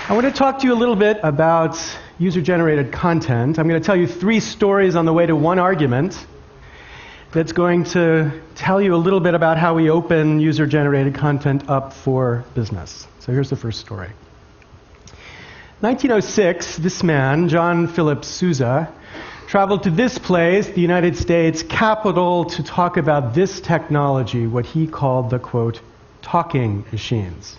I want to talk to you a little bit about user-generated content. I'm going to tell you 3 stories on the way to one argument that's going to tell you a little bit about how we open user-generated content up for business. So here's the first story. 1906, this man, John Philip Sousa, traveled to this place, the United States capital, to talk about this technology, what he called the, quote, talking machines.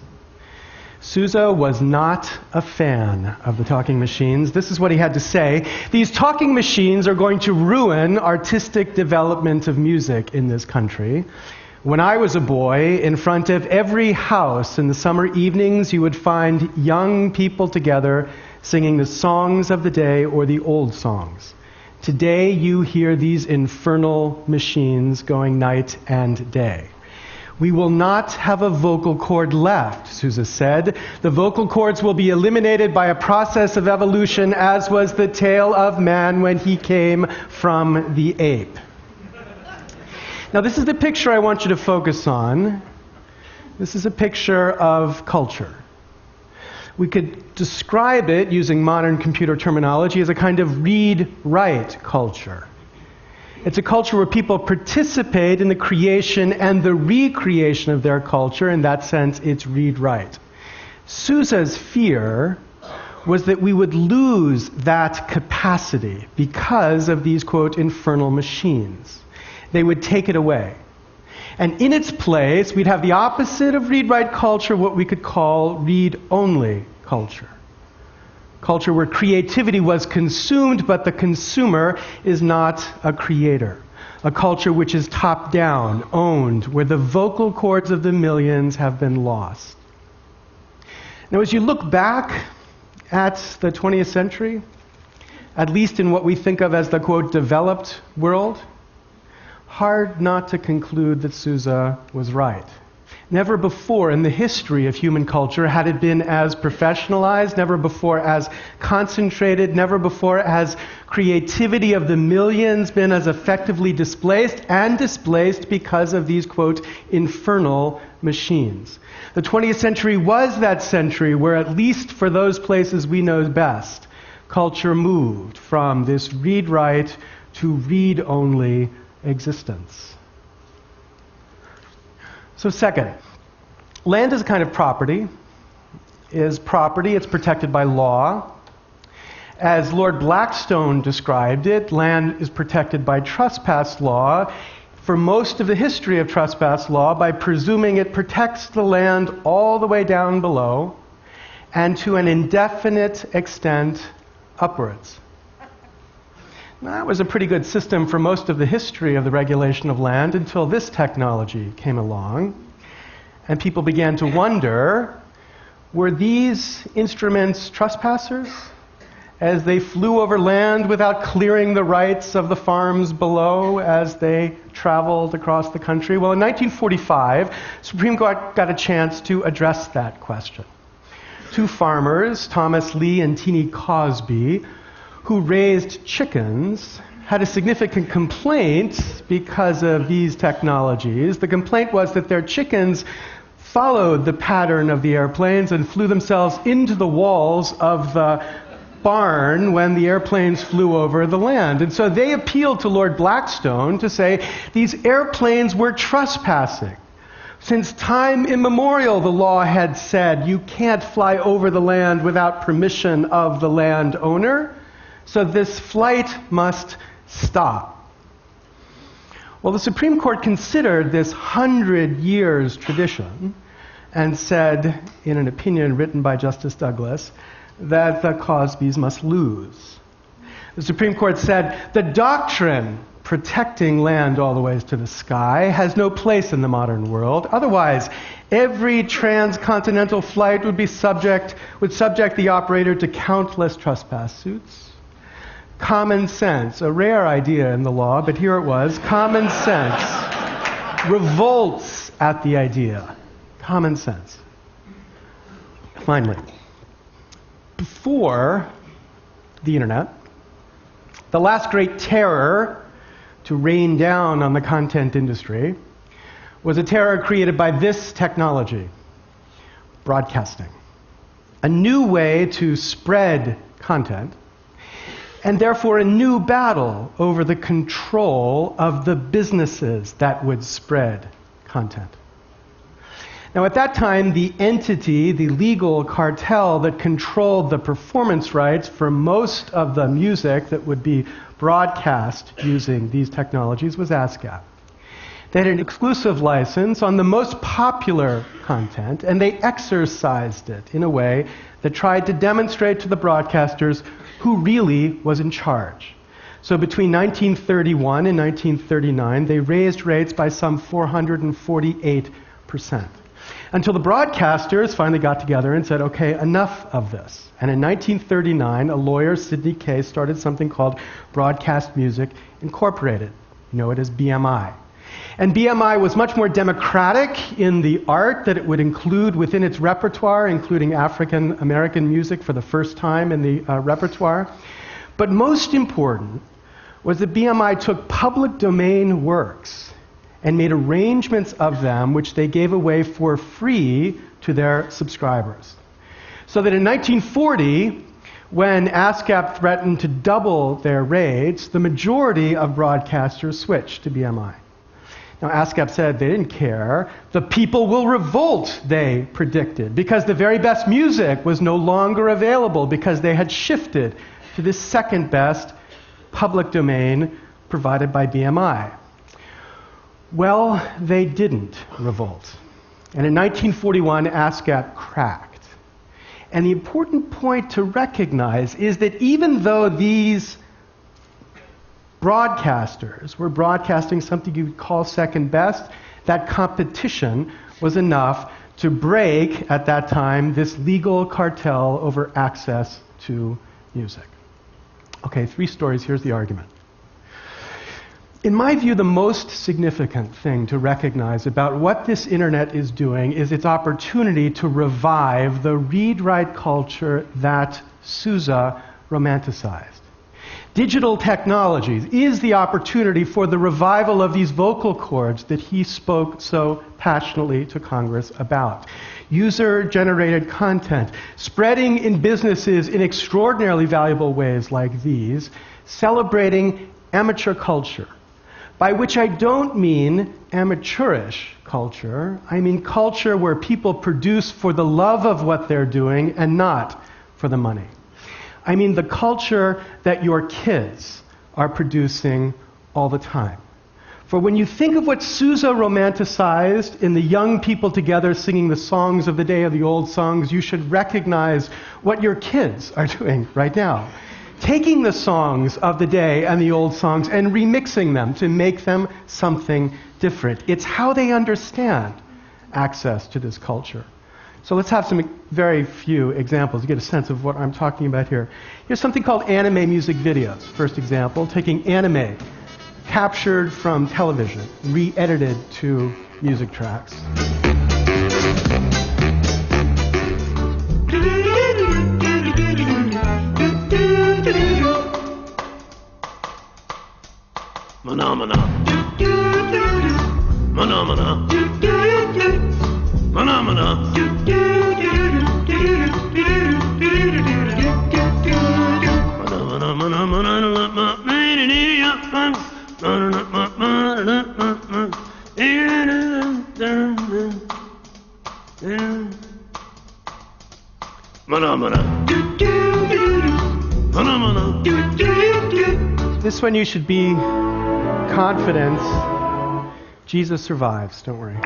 Sousa was not a fan of the talking machines. This is what he had to say. These talking machines are going to ruin artistic development of music in this country. When I was a boy, in front of every house in the summer evenings, you would find young people together singing the songs of the day or the old songs. Today you hear these infernal machines going night and day. We will not have a vocal cord left, Sousa said. The vocal cords will be eliminated by a process of evolution, as was the tale of man when he came from the ape. Now, this is the picture I want you to focus on. This is a picture of culture. We could describe it, using modern computer terminology, as a kind of read-write culture. It's a culture where people participate in the creation and the recreation of their culture. In that sense, it's read-write. Sousa's fear was that we would lose that capacity because of these, quote, infernal machines. They would take it away. And in its place, we'd have the opposite of read-write culture, what we could call read-only culture. Culture where creativity was consumed, but the consumer is not a creator. A culture which is top-down, owned, where the vocal cords of the millions have been lost. Now, as you look back at the 20th century, at least in what we think of as the, quote, developed world, hard not to conclude that Sousa was right. Never before in the history of human culture had it been as professionalized, never before as concentrated, never before has creativity of the millions been as effectively displaced, and displaced because of these, quote, infernal machines. The 20th century was that century where, at least for those places we know best, culture moved from this read-write to read-only existence. So second, land is a kind of property. It's protected by law. As Lord Blackstone described it, land is protected by trespass law. For most of the history of trespass law, by presuming it protects the land all the way down below and to an indefinite extent upwards. Now, that was a pretty good system for most of the history of the regulation of land until this technology came along. And people began to wonder, were these instruments trespassers as they flew over land without clearing the rights of the farms below as they traveled across the country? Well, in 1945, the Supreme Court got a chance to address that question. 2 farmers, Thomas Lee and Teenie Cosby, who raised chickens, had a significant complaint because of these technologies. The complaint was that their chickens followed the pattern of the airplanes and flew themselves into the walls of the barn when the airplanes flew over the land. And so they appealed to Lord Blackstone to say these airplanes were trespassing. Since time immemorial, the law had said you can't fly over the land without permission of the landowner. So this flight must stop. Well, the Supreme Court considered this 100 years tradition and said, in an opinion written by Justice Douglas, that the Cosbys must lose. The Supreme Court said, the doctrine protecting land all the ways to the sky has no place in the modern world. Otherwise, every transcontinental flight would subject the operator to countless trespass suits. Common sense, a rare idea in the law, but here it was. Common sense revolts at the idea. Common sense. Finally, before the internet, the last great terror to rain down on the content industry was a terror created by this technology, broadcasting. a new way to spread content, and therefore a new battle over the control of the businesses that would spread content. Now, at that time, the entity, the legal cartel that controlled the performance rights for most of the music that would be broadcast using these technologies was ASCAP. They had an exclusive license on the most popular content, and they exercised it in a way that tried to demonstrate to the broadcasters who really was in charge. So between 1931 and 1939, they raised rates by some 448%. Until the broadcasters finally got together and said, okay, enough of this. And in 1939, a lawyer, Sidney Kay, started something called Broadcast Music Incorporated. You know it as BMI. And BMI was much more democratic in the art that it would include within its repertoire, including African American music for the first time in the repertoire. But most important was that BMI took public domain works and made arrangements of them which they gave away for free to their subscribers. So that in 1940, when ASCAP threatened to double their rates, the majority of broadcasters switched to BMI. Now, ASCAP said they didn't care. The people will revolt, they predicted, because the very best music was no longer available because they had shifted to the second best public domain provided by BMI. Well, they didn't revolt. And in 1941, ASCAP cracked. And the important point to recognize is that even though these broadcasters were broadcasting something you would call second best, that competition was enough to break, at that time, this legal cartel over access to music. Okay, 3 stories. Here's the argument. In my view, the most significant thing to recognize about what this internet is doing is its opportunity to revive the read-write culture that Sousa romanticized. Digital technologies is the opportunity for the revival of these vocal cords that he spoke so passionately to Congress about. User-generated content, spreading in businesses in extraordinarily valuable ways like these, celebrating amateur culture, by which I don't mean amateurish culture. I mean culture where people produce for the love of what they're doing and not for the money. I mean the culture that your kids are producing all the time. For when you think of what Sousa romanticized in the young people together singing the songs of the day, of the old songs, you should recognize what your kids are doing right now. Taking the songs of the day and the old songs and remixing them to make them something different. It's how they understand access to this culture. So let's have some very few examples to get a sense of what I'm talking about here. Here's something called anime music videos. First example, taking anime captured from television, re-edited to music tracks. Phenomena. Phenomena. Phenomena. This one you should be confident. Jesus survives, don't worry.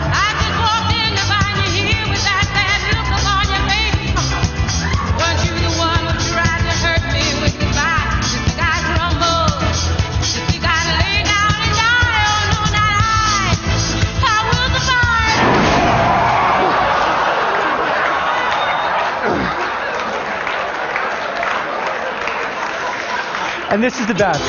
I And this is the best.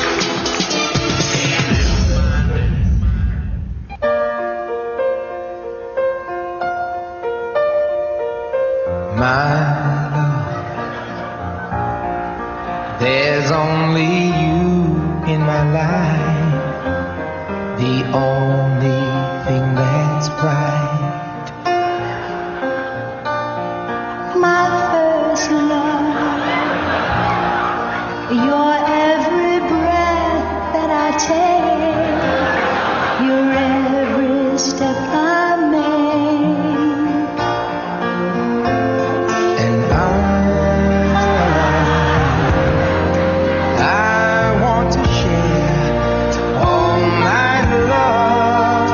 My love, there's only you in my life, the only thing that's right. My first love, your every breath that I take, your every step I make. And I want to share all my love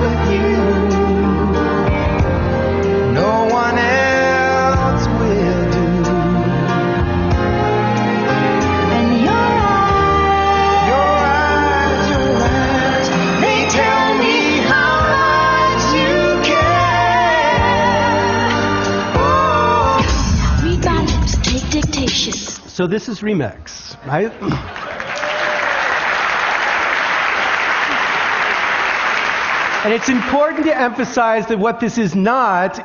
with you. No one else will do. And your eyes, they tell me how much you care. Oh. Read my lips, take dictation. So this is remix, right? And it's important to emphasize that what this is not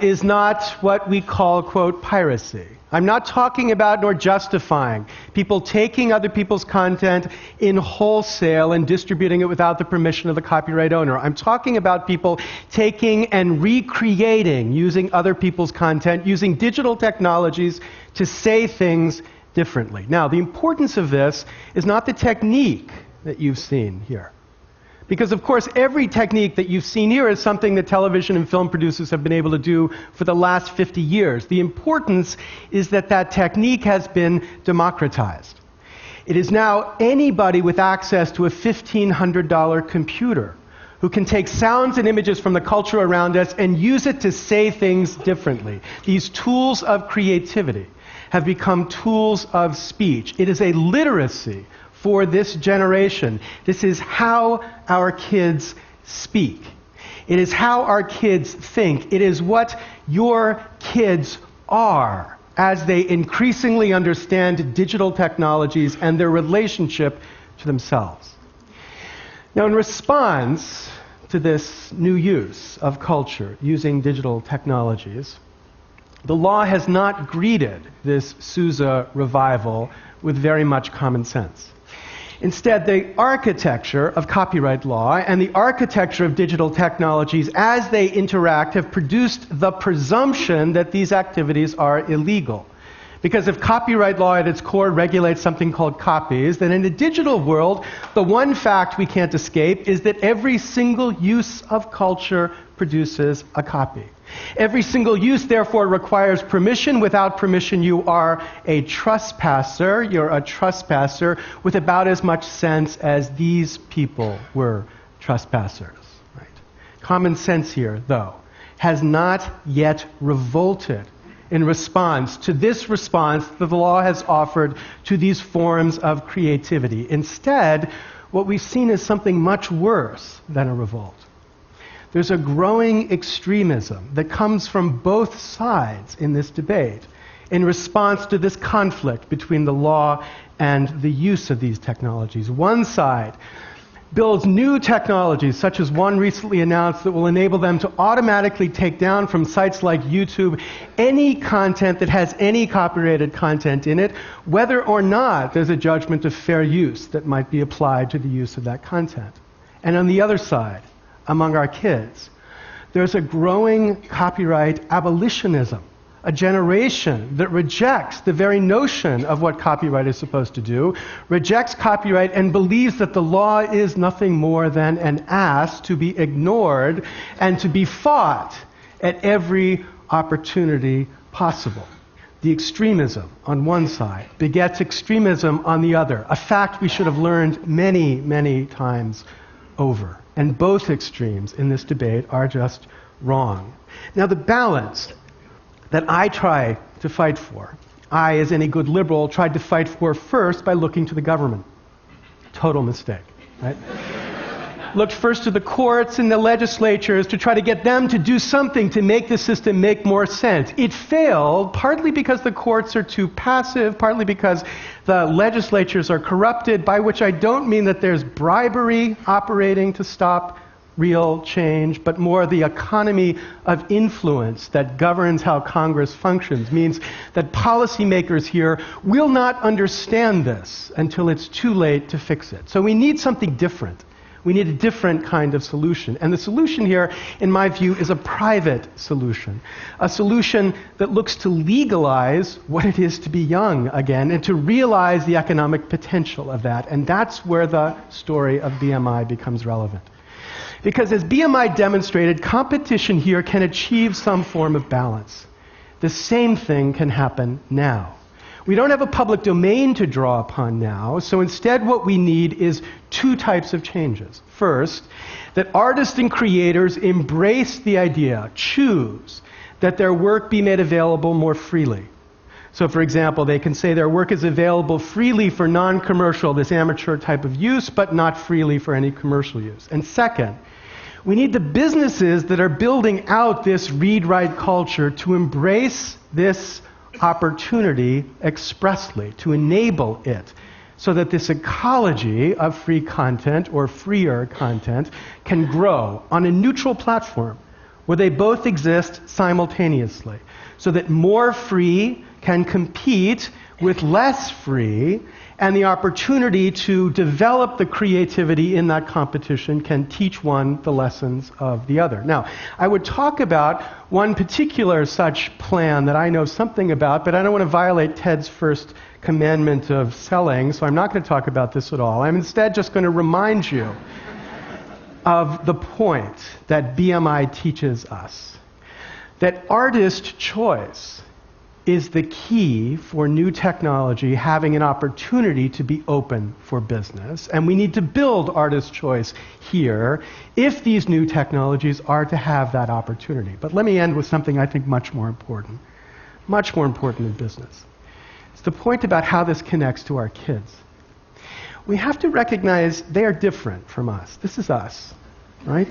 what we call, quote, piracy. I'm not talking about nor justifying people taking other people's content in wholesale and distributing it without the permission of the copyright owner. I'm talking about people taking and recreating, using other people's content, using digital technologies to say things differently. Now, the importance of this is not the technique that you've seen here. Because, of course, every technique that you've seen here is something that television and film producers have been able to do for the last 50 years. The importance is that that technique has been democratized. It is now anybody with access to a $1,500 computer who can take sounds and images from the culture around us and use it to say things differently. These tools of creativity have become tools of speech. It is a literacy for this generation. This is how our kids speak. It is how our kids think. It is what your kids are as they increasingly understand digital technologies and their relationship to themselves. Now, in response to this new use of culture using digital technologies, the law has not greeted this Sousa revival with very much common sense. Instead, the architecture of copyright law and the architecture of digital technologies as they interact have produced the presumption that these activities are illegal. Because if copyright law at its core regulates something called copies, then in the digital world, the one fact we can't escape is that every single use of culture produces a copy. Every single use, therefore, requires permission. Without permission, you are a trespasser. You're a trespasser with about as much sense as these people were trespassers. Right? Common sense here, though, has not yet revolted in response to this response that the law has offered to these forms of creativity. Instead, what we've seen is something much worse than a revolt. There's a growing extremism that comes from both sides in this debate in response to this conflict between the law and the use of these technologies. One side builds new technologies, such as one recently announced that will enable them to automatically take down from sites like YouTube any content that has any copyrighted content in it, whether or not there's a judgment of fair use that might be applied to the use of that content. And on the other side, among our kids, there's a growing copyright abolitionism, a generation that rejects the very notion of what copyright is supposed to do, rejects copyright and believes that the law is nothing more than an ass to be ignored and to be fought at every opportunity possible. The extremism on one side begets extremism on the other, a fact we should have learned many, many times over. And both extremes in this debate are just wrong. Now, the balance that I try to fight for, I, as any good liberal, tried to fight for first by looking to the government. Total mistake, right? looked first to the courts and the legislatures to try to get them to do something to make the system make more sense. It failed, partly because the courts are too passive, partly because the legislatures are corrupted, by which I don't mean that there's bribery operating to stop real change, but more the economy of influence that governs how Congress functions means that policymakers here will not understand this until it's too late to fix it. So we need something different. We need a different kind of solution. And the solution here, in my view, is a private solution. A solution that looks to legalize what it is to be young again and to realize the economic potential of that. And that's where the story of BMI becomes relevant. Because as BMI demonstrated, competition here can achieve some form of balance. The same thing can happen now. We don't have a public domain to draw upon now, so instead what we need is two types of changes. First, that artists and creators embrace the idea, choose, that their work be made available more freely. So, for example, they can say their work is available freely for non-commercial, this amateur type of use, but not freely for any commercial use. And second, we need the businesses that are building out this read-write culture to embrace this opportunity expressly, to enable it, so that this ecology of free content or freer content can grow on a neutral platform where they both exist simultaneously, so that more free can compete with less free, and the opportunity to develop the creativity in that competition can teach one the lessons of the other. Now, I would talk about one particular such plan that I know something about, but I don't want to violate Ted's first commandment of selling, so I'm not going to talk about this at all. I'm instead just going to remind you of the point that BMI teaches us, that artist choice is the key for new technology having an opportunity to be open for business. And we need to build artist choice here if these new technologies are to have that opportunity. But let me end with something I think much more important in business. It's the point about how this connects to our kids. We have to recognize they are different from us. This is us, right?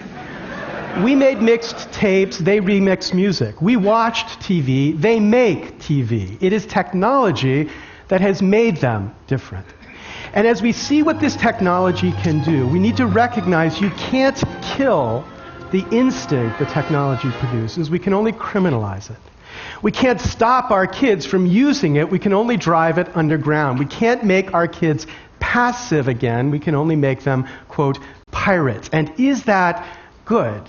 We made mixed tapes, they remix music. We watched TV, they make TV. It is technology that has made them different. And as we see what this technology can do, we need to recognize you can't kill the instinct the technology produces. We can only criminalize it. We can't stop our kids from using it. We can only drive it underground. We can't make our kids passive again. We can only make them, quote, pirates. And is that good?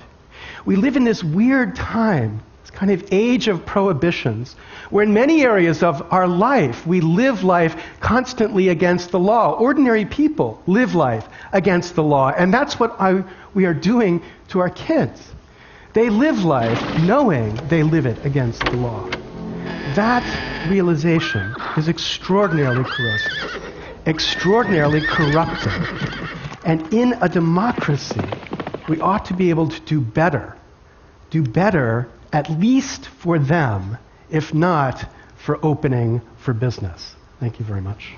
We live in this weird time, this kind of age of prohibitions, where in many areas of our life, we live life constantly against the law. Ordinary people live life against the law, and that's what we are doing to our kids. They live life knowing they live it against the law. That realization is extraordinarily corrosive, extraordinarily corrupting. And in a democracy, we ought to be able to do better at least for them, if not for opening for business. Thank you very much.